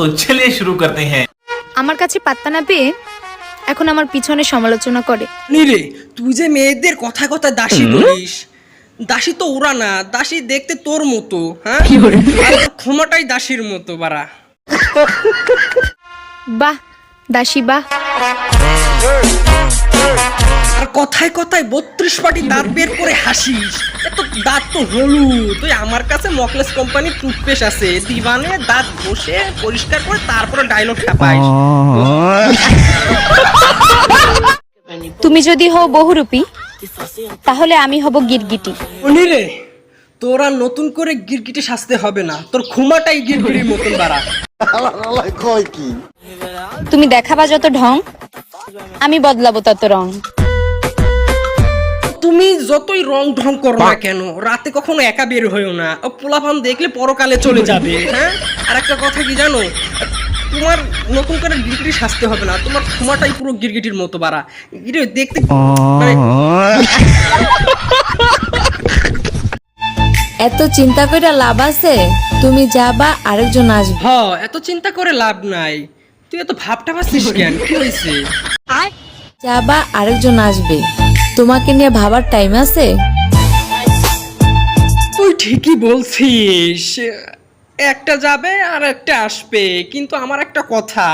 दोस्तों चलिए शुरू करते हैं। আমার কাছে পাত্তা না পেয়ে এখন আমার পিছনে সমালোচনা করে। রে তুই যে মেয়েদের কথা কথা দাসী বলিস, দাসী তো ওরা না, দাসী দেখতে তোর মতো। হ্যাঁ, আর তোর ক্ষমাটাই দাসীর মতো বাড়া। বাহ দাসী বাহ। আর কথায় কথায় 32 পাটি দাঁত বের করে হাসিস। এত দাঁত তো হলুদ। তুই আমার কাছে মকলেস কোম্পানির টুথপেস্ট আছে, দিবানে দাঁত ঘষে পরিষ্কার করে তারপরে ডায়লগ ছাপাইস। তুমি যদি হও বহুরূপী তাহলে আমি হব গিরগিটি। রে তোরা নতুন করে গিরগিটি সাজতে হবে না, তোর ক্ষমাটাই গিরগিটির মতন বাড়া। তুমি দেখাবা যত ঢং আমি বদলাবো তত রং। তুমি যতই রং ঢং করো না কেন, রাতে কখনো একা বের হইও না। ও পোলাপান দেখলে পরকালে চলে যাবে। হ্যাঁ, আর একটা কথা কি জানো, তোমার নতুন করে গিরগিটি সাজতে হবে না, তোমার ক্ষমাটাই পুরো গিরগিটির মতো বাড়া। দেখতে মানে এত চিন্তা করে লাভ আছে? তুমি যাবা আরেকজন আসবে। এত চিন্তা করে লাভ নাই। তুই এত ভাবটা পাচ্ছিস কেন? কি হয়েছে? যাবা আরেকজন আসবে, তোমাকে নিয়ে ভাবার টাইম আছে? তুই ঠিকই বলছিস, একটা যাবে আর একটা আসবে, কিন্তু আমার একটা কথা,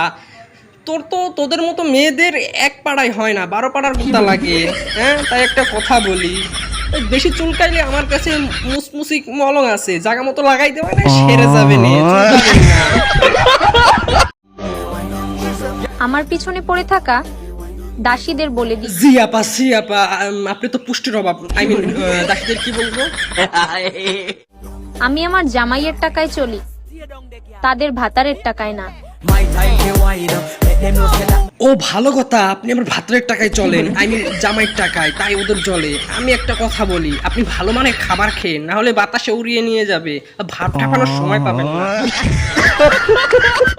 তোদের মতো মেয়েদের এক পাড়ায় হয় না, 12 পাড়ার কথা লাগে। হ্যাঁ, তাই একটা কথা বলি, বেশি চুলকাইলে আমার কাছে মুসমুসি মলম আছে, জায়গা মতো লাগাই দেওয়া না, সেরে যাবে না। আমার পিছনে পড়ে থাকা দাসীদের বলে দিই, জি আপা, আপনি তো পুষ্টির অভাব। দাসীদের কি বলবো? আমি আমার জামাইয়ের টাকায় চলি, তাদের ভাতারের টাকায় না। ও ভালো কথা, আপনি আমার ভাতের টাকায় চলেন, জামাইয়ের টাকায়, তাই ওদের চলে। আমি একটা কথা বলি, আপনি ভালো মানে খাবার খেয়ে, না হলে বাতাসে উড়িয়ে নিয়ে যাবে, ভাত ঠাপানোর সময় পাবেন না।